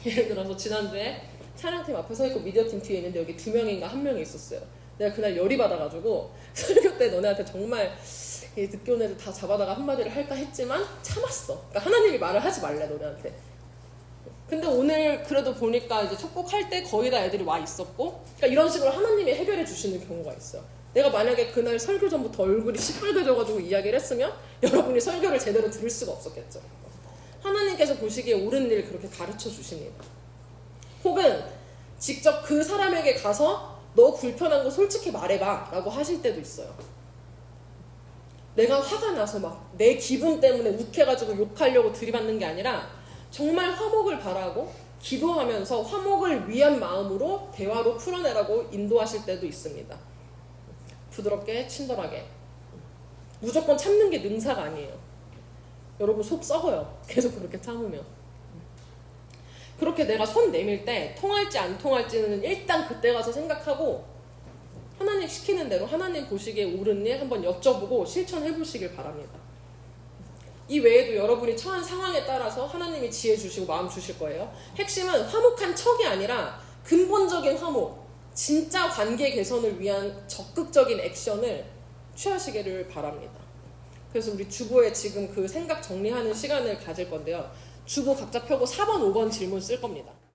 예를 들어서 지난주에 촬영팀 앞에 서 있고 미디어팀 뒤에 있는데 여기 2명인가 1명이 있었어요. 내가 그날 열이 받아가지고 설교 때 너네한테 정말 늦게 온 애들 다 잡아다가 한마디를 할까 했지만 참았어. 그러니까 하나님이 말을 하지 말래 너네한테. 근데 오늘 그래도 보니까 이제 촉복할 때 거의 다 애들이 와 있었고, 그러니까 이런 식으로 하나님이 해결해 주시는 경우가 있어요. 내가 만약에 그날 설교 전부터 얼굴이 시뻘개져가지고 이야기를 했으면 여러분이 설교를 제대로 들을 수가 없었겠죠. 하나님께서 보시기에 옳은 일을 그렇게 가르쳐 주십니다. 혹은 직접 그 사람에게 가서 너 불편한 거 솔직히 말해봐 라고 하실 때도 있어요. 내가 화가 나서 막 내 기분 때문에 욱해가지고 욕하려고 들이받는 게 아니라 정말 화목을 바라고 기도하면서 화목을 위한 마음으로 대화로 풀어내라고 인도하실 때도 있습니다. 부드럽게 친절하게. 무조건 참는 게 능사가 아니에요. 여러분 속 썩어요. 계속 그렇게 참으면. 그렇게 내가 손 내밀 때 통할지 안 통할지는 일단 그때 가서 생각하고 하나님 시키는 대로 하나님 보시기에 옳은 일 한번 여쭤보고 실천해 보시길 바랍니다. 이 외에도 여러분이 처한 상황에 따라서 하나님이 지혜 주시고 마음 주실 거예요. 핵심은 화목한 척이 아니라 근본적인 화목, 진짜 관계 개선을 위한 적극적인 액션을 취하시기를 바랍니다. 그래서 우리 주보에 지금 그 생각 정리하는 시간을 가질 건데요. 주보 각자 펴고 4번, 5번 질문 쓸 겁니다.